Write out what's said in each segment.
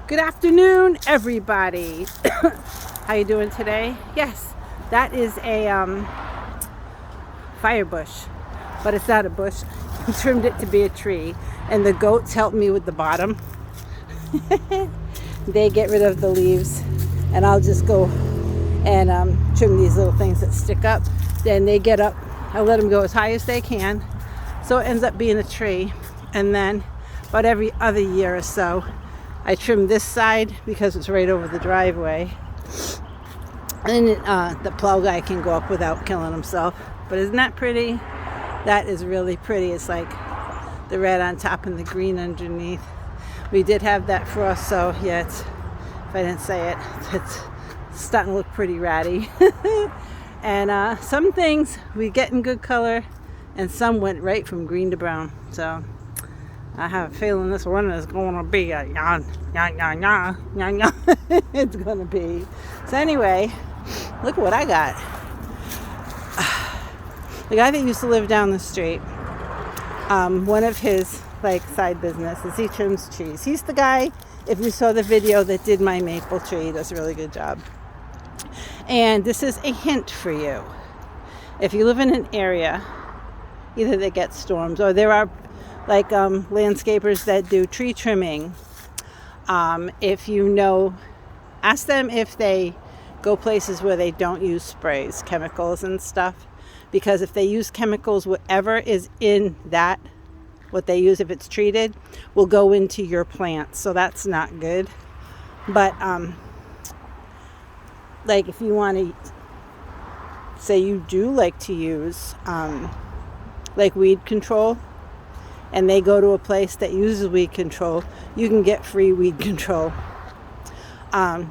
Good afternoon, everybody. How you doing today? Yes, that is a fire bush, but it's not a bush. I trimmed it to be a tree, and the goats help me with the bottom. They get rid of the leaves, and I'll just go and trim these little things that stick up. Then they get up. I let them go as high as they can, so it ends up being a tree. And then about every other year or so, I trim this side because it's right over the driveway. And the plow guy can go up without killing himself. But isn't that pretty? That is really pretty. It's like the red on top and the green underneath. We did have that frost, so yeah, if I didn't say it, it's starting to look pretty ratty. And some things we get in good color, and some went right from green to brown. So I have a feeling this one is going to be a yan. It's going to be. So anyway, look what I got. The guy that used to live down the street, one of his side businesses, he trims trees. He's the guy, if you saw the video, that did my maple tree. He does a really good job. And this is a hint for you. If you live in an area, either they get storms, or there are landscapers that do tree trimming. If you know, ask them if they go places where they don't use sprays, chemicals and stuff. Because if they use chemicals, whatever is in that, what they use, if it's treated, will go into your plants. So that's not good. But if you want to, say you do like to use weed control, and they go to a place that uses weed control, you can get free weed control.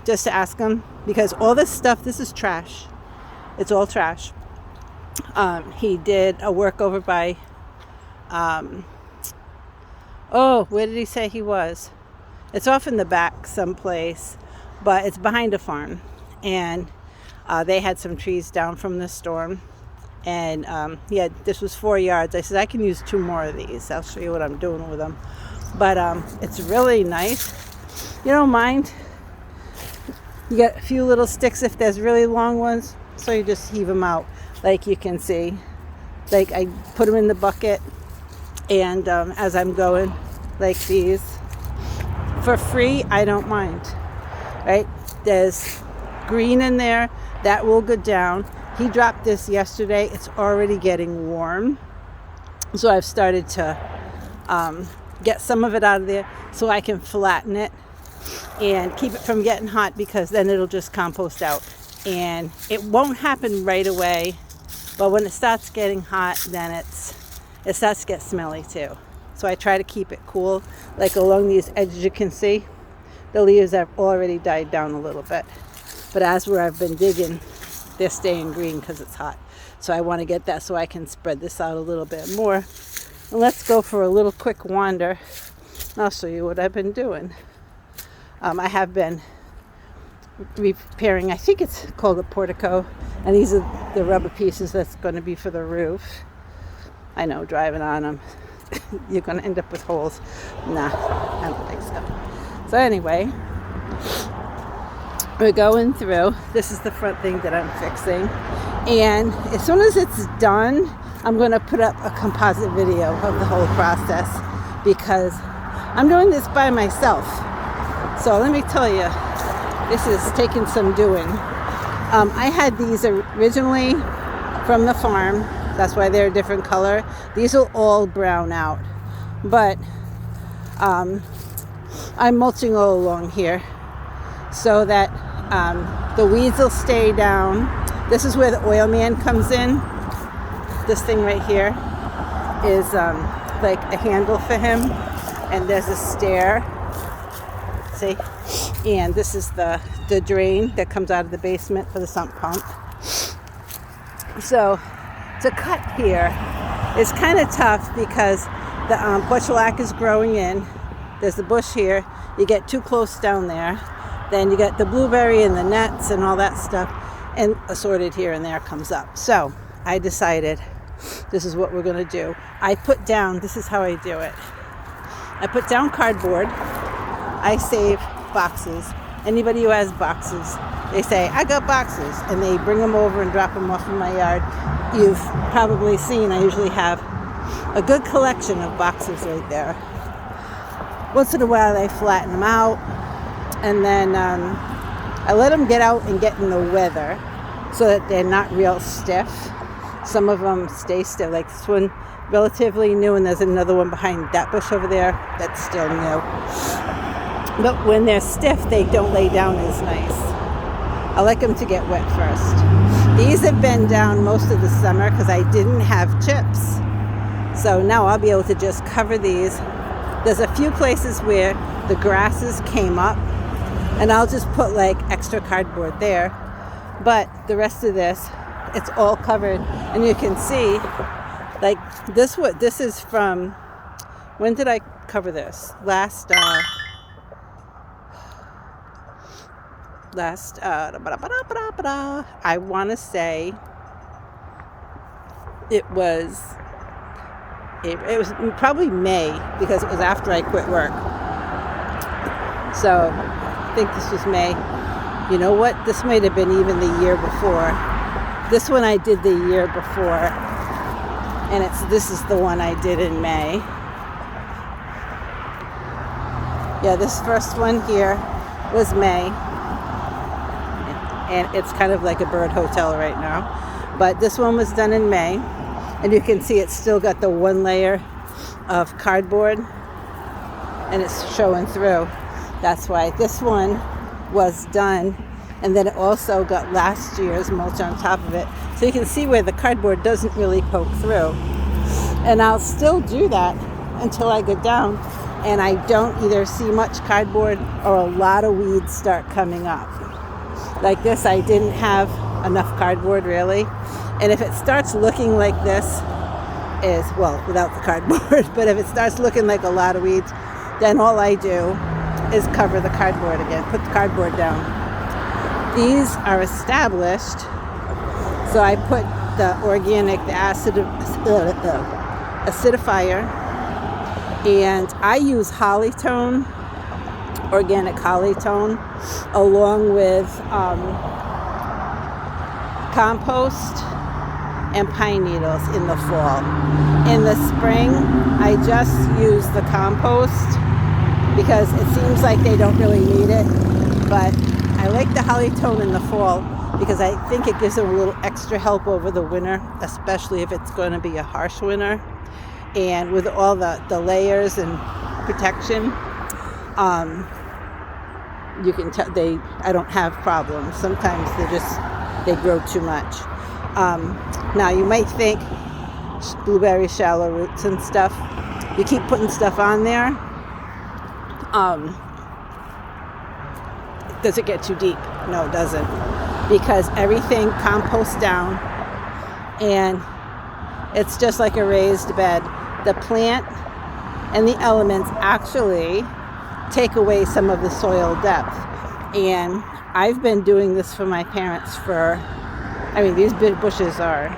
Just to ask them, because all this stuff, this is trash. It's all trash. He did a work over by, where did he say he was? It's off in the back someplace, but it's behind a farm. And they had some trees down from the storm. And this was 4 yards. I said, I can use 2 more of these. I'll show you what I'm doing with them. But it's really nice. You don't mind. You get a few little sticks if there's really long ones. So you just heave them out, like you can see. I put them in the bucket. And as I'm going, like these, for free, I don't mind. Right? There's green in there. That will go down. He dropped this yesterday. It's already getting warm. So I've started to get some of it out of there so I can flatten it and keep it from getting hot, because then it'll just compost out. And it won't happen right away, but when it starts getting hot, then it starts to get smelly too. So I try to keep it cool. Along these edges, you can see the leaves have already died down a little bit. But as where I've been digging, they're staying green because it's hot. So I want to get that so I can spread this out a little bit more. And let's go for a little quick wander. I'll show you what I've been doing. I have been repairing, I think it's called a portico. And these are the rubber pieces that's going to be for the roof. I know, driving on them, you're going to end up with holes. Nah, I don't think so. So anyway, we're going through. This is the front thing that I'm fixing. And as soon as it's done, I'm going to put up a composite video of the whole process, because I'm doing this by myself. So let me tell you, this is taking some doing. I had these originally from the farm. That's why they're a different color. These will all brown out. But I'm mulching all along here so that the weeds will stay down. This is where the oil man comes in. This thing right here is a handle for him, and there's a stair. See? And this is the drain that comes out of the basement for the sump pump. So to cut here is kind of tough because the portulac is growing in. There's the bush here. You get too close down there. Then you got the blueberry and the nets and all that stuff, and assorted here and there comes up. So I decided this is what we're going to do. I put down, this is how I do it. I put down cardboard. I save boxes. Anybody who has boxes, they say, I got boxes, and they bring them over and drop them off in my yard. You've probably seen I usually have a good collection of boxes right there. Once in a while I flatten them out, and then I let them get out and get in the weather so that they're not real stiff. Some of them stay stiff, like this one, relatively new, and there's another one behind that bush over there that's still new. But when they're stiff, they don't lay down as nice. I like them to get wet first. These have been down most of the summer because I didn't have chips. So now I'll be able to just cover these. There's a few places where the grasses came up, and I'll just put like extra cardboard there. But the rest of this, it's all covered. And you can see, like this is from, when did I cover this? Last I want to say it was probably May, because it was after I quit work. So I think this was May. You know what? This might have been even the year before. This one I did the year before, and this is the one I did in May. Yeah, this first one here was May. And it's kind of like a bird hotel right now. But this one was done in May. And you can see it's still got the one layer of cardboard. And it's showing through. That's why this one was done. And then it also got last year's mulch on top of it. So you can see where the cardboard doesn't really poke through. And I'll still do that until I get down and I don't either see much cardboard or a lot of weeds start coming up. Like this, I didn't have enough cardboard really. And if it starts looking like this, without the cardboard, but if it starts looking like a lot of weeds, then all I do is cover the cardboard again, put the cardboard down. These are established, so I put the acidifier, and I use Hollytone, organic Hollytone, along with compost and pine needles in the fall. In the spring, I just use the compost because it seems like they don't really need it, but I like the Hollytone in the fall because I think it gives them a little extra help over the winter, especially if it's going to be a harsh winter. And with all the layers and protection, you can tell I don't have problems. Sometimes they grow too much. Now you might think blueberry shallow roots and stuff, you keep putting stuff on there, does it get too deep? No, it doesn't, because everything composts down and it's just like a raised bed. The plant and the elements actually take away some of the soil depth. And I've been doing this for my parents these big bushes are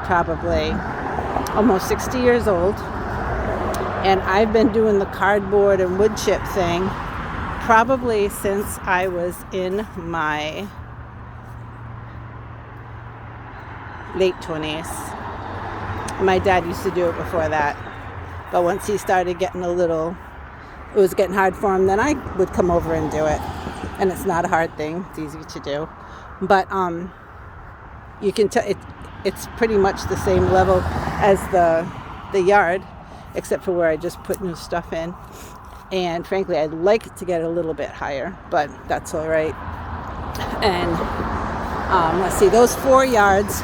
probably almost 60 years old. And I've been doing the cardboard and wood chip thing probably since I was in my late 20s. My dad used to do it before that. But once he started getting it was getting hard for him, then I would come over and do it. And it's not a hard thing. It's easy to do. But you can tell it's pretty much the same level as the yard, except for where I just put new stuff in. And frankly, I'd like it to get a little bit higher, but that's all right. And let's see, those 4 yards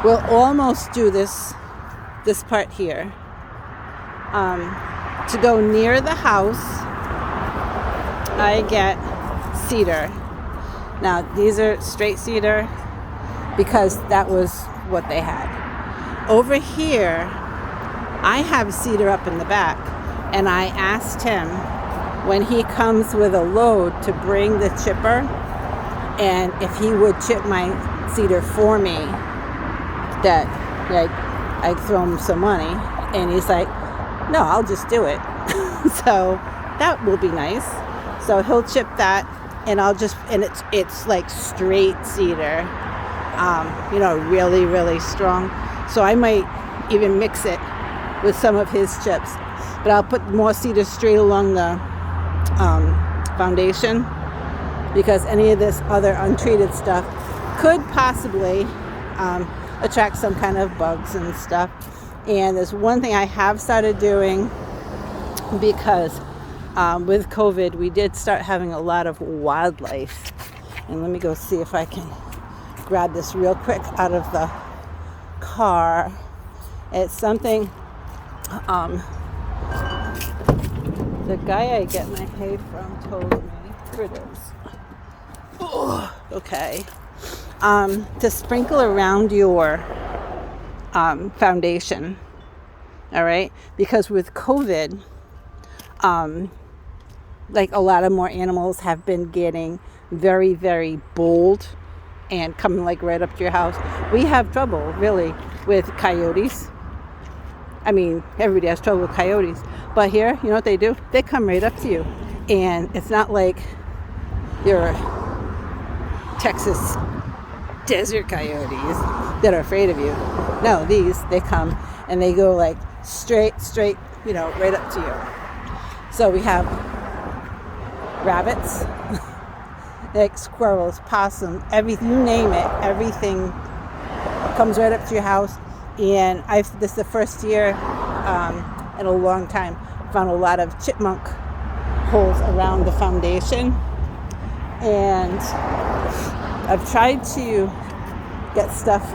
will almost do this part here. To go near the house, I get cedar. Now, these are straight cedar because that was what they had. Over here, I have cedar up in the back, and I asked him when he comes with a load to bring the chipper, and if he would chip my cedar for me, that I'd throw him some money. And he's like, no, I'll just do it. So that will be nice. So he'll chip that, and it's like straight cedar, really, really strong. So I might even mix it with some of his chips, but I'll put more cedar straight along the foundation, because any of this other untreated stuff could possibly attract some kind of bugs and stuff. And there's one thing I have started doing, because with COVID, we did start having a lot of wildlife. And let me go see if I can grab this real quick out of the car. It's something the guy I get my hay from told me. Here it is. Oh, okay. To sprinkle around your foundation. All right? Because with COVID, like a lot of more animals have been getting very, very bold and coming like right up to your house. We have trouble really with coyotes. I mean, everybody has trouble with coyotes, but here, you know what they do? They come right up to you, and it's not like your Texas desert coyotes that are afraid of you. No, they come and they go like straight, right up to you. So we have rabbits, like squirrels, possum, everything, you name it, everything comes right up to your house. And this is the first year in a long time, found a lot of chipmunk holes around the foundation. And I've tried to get stuff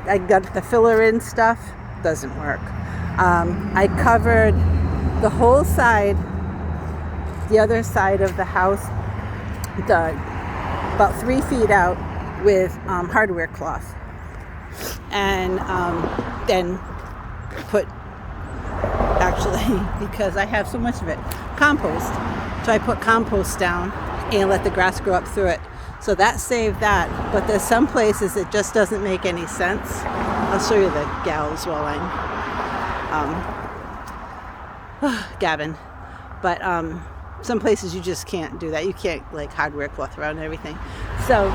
I got the filler in stuff, doesn't work. I covered the whole side, the other side of the house, about 3 feet out, with hardware cloth. And then put, actually, because I have so much of it, compost. So I put compost down and let the grass grow up through it. So that saved that. But there's some places it just doesn't make any sense. I'll show you the gals while I'm gabbing. But some places you just can't do that. You can't like hardware cloth around everything. So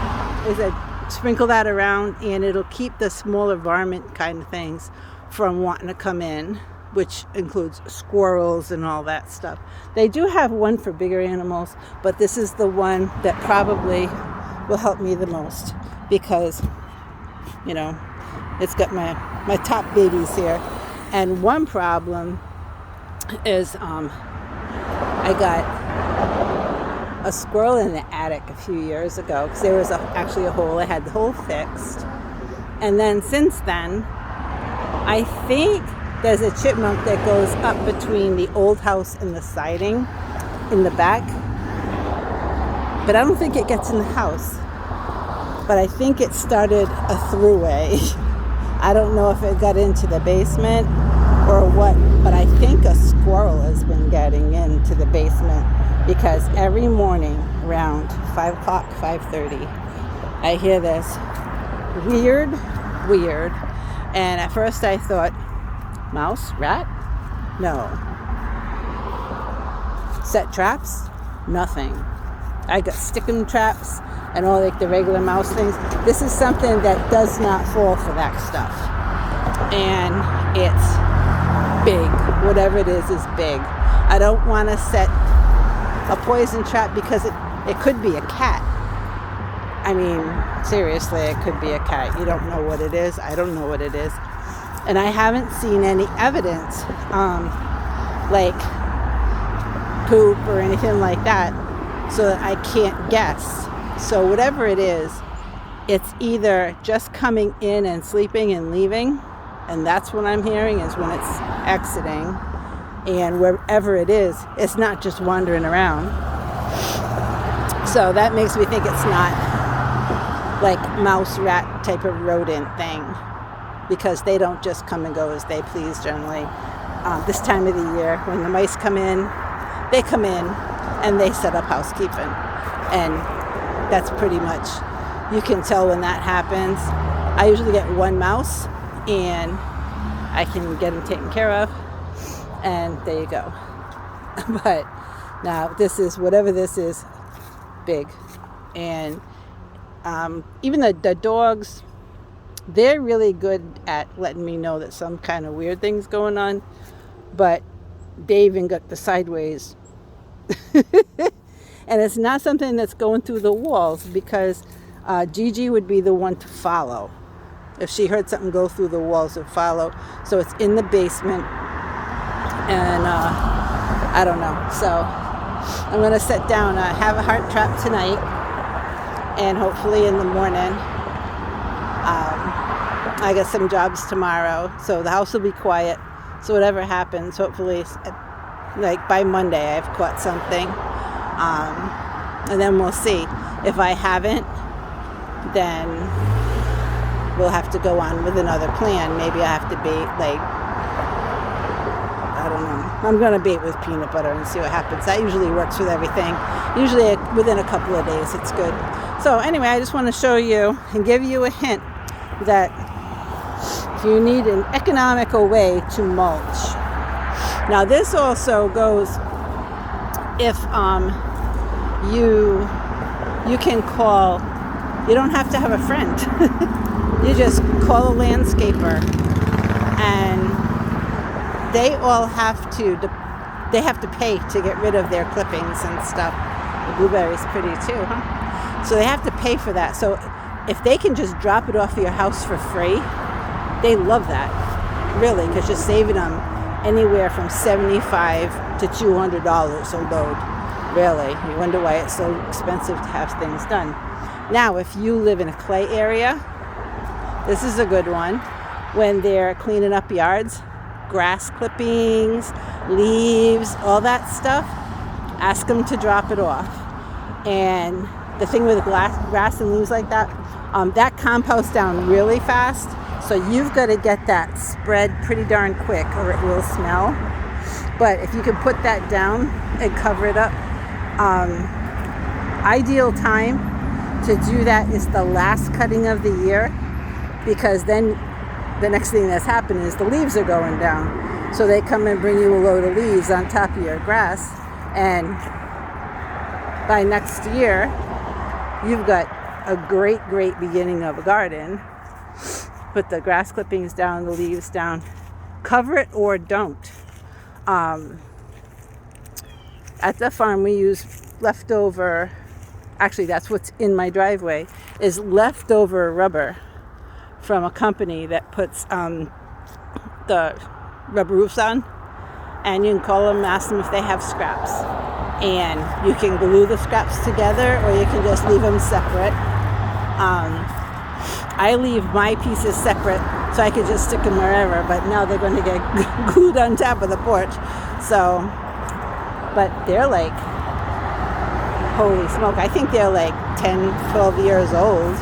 as I sprinkle that around, and it'll keep the smaller varmint kind of things from wanting to come in, which includes squirrels and all that stuff. They do have one for bigger animals, but this is the one that probably will help me the most, because it's got my top babies here. And one problem is I got a squirrel in the attic a few years ago, because there was actually a hole. I had the hole fixed, and then since then I think there's a chipmunk that goes up between the old house and the siding in the back, but I don't think it gets in the house. But I think it started a throughway. I don't know if it got into the basement or what, but I think a squirrel has been getting into the basement, because every morning around 5 o'clock, 5:30, I hear this weird. And at first I thought, mouse, rat? No. Set traps? Nothing. I got sticking traps and all like the regular mouse things. This is something that does not fall for that stuff. And it's big. Whatever it is big. I don't want to set a poison trap, because it could be a cat. I mean, seriously, it could be a cat. You don't know what it is. I don't know what it is. And I haven't seen any evidence, like poop or anything like that, so that I can't guess. So whatever it is, it's either just coming in and sleeping and leaving, and that's what I'm hearing is when it's exiting. And wherever it is, it's not just wandering around. So that makes me think it's not like mouse, rat type of rodent thing, because they don't just come and go as they please generally. This time of the year, when the mice come in, they come in and they set up housekeeping. And that's pretty much, you can tell when that happens. I usually get one mouse and I can get him taken care of. And there you go. But Now, this is, whatever this is, big. And even the dogs, they're really good at letting me know that some kind of weird thing's going on. But they even got the sideways. And it's not something that's going through the walls, because Gigi would be the one to follow. If she heard something go through the walls, it would follow. So it's in the basement. And I don't know. So I'm going to sit down, have a heart trap tonight. And hopefully in the morning, I get some jobs tomorrow. So the house will be quiet. So whatever happens, hopefully, like by Monday, I've caught something. And then we'll see. If I haven't, then we'll have to go on with another plan. Maybe I have to bait, like, I don't know. I'm going to bait with peanut butter and see what happens. That usually works with everything. Usually within a couple of days, it's good. So anyway, I just want to show you and give you a hint that you need an economical way to mulch. Now this also goes if you can call, you don't have to have a friend. You just call a landscaper, and they all have to pay to get rid of their clippings and stuff. The blueberries pretty too, huh? So they have to pay for that. So if they can just drop it off at your house for free, they love that, really, because you're saving them anywhere from $75 to $200 a load. Really, you wonder why it's so expensive to have things done. Now, if you live in a clay area, this is a good one. When they're cleaning up yards, grass clippings, leaves, all that stuff, ask them to drop it off. And the thing with grass and leaves like that, that composts down really fast. So you've got to get that spread pretty darn quick or it will smell. But if you can put that down and cover it up, ideal time to do that is the last cutting of the year, because then the next thing that's happening is the leaves are going down. So they come and bring you a load of leaves on top of your grass, and by next year you've got a great beginning of a garden. Put the grass clippings down, the leaves down, cover it or don't. At the farm we use leftover, actually that's what's in my driveway, is leftover rubber from a company that puts the rubber roofs on. And you can call them, ask them if they have scraps. And you can glue the scraps together, or you can just leave them separate. I leave my pieces separate so I could just stick them wherever, but now they're going to get glued on top of the porch. So, but they're like, holy smoke, I think they're like 10, 12 years old.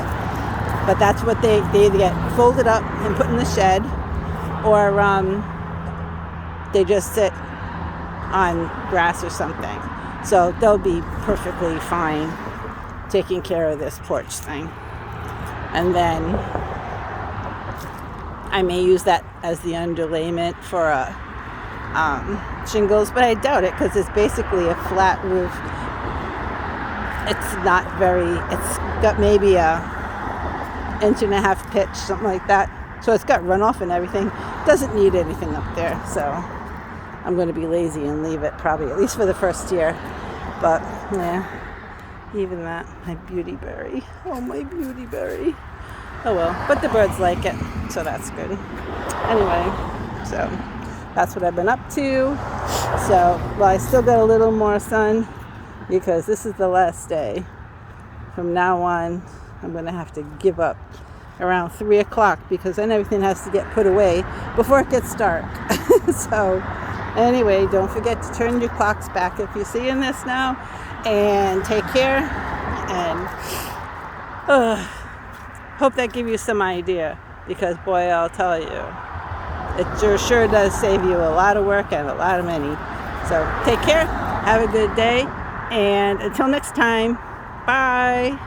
But that's what they either get folded up and put in the shed, or they just sit on grass or something. So they'll be perfectly fine taking care of this porch thing. And then I may use that as the underlayment for shingles, but I doubt it, because it's basically a flat roof. It's not it's got maybe a 1.5 inch pitch, something like that. So it's got runoff and everything. Doesn't need anything up there. So I'm going to be lazy and leave it probably, at least for the first year. But yeah, even that, my beauty berry. Oh, my beauty berry. Oh well, but the birds like it, so that's good. Anyway, so that's what I've been up to. So, well, I still got a little more sun, because this is the last day. From now on, I'm going to have to give up around 3 o'clock, because then everything has to get put away before it gets dark. So anyway, don't forget to turn your clocks back if you're seeing this now, and take care, and hope that gives you some idea, because boy, I'll tell you, it sure does save you a lot of work and a lot of money. So take care, have a good day, and until next time, bye.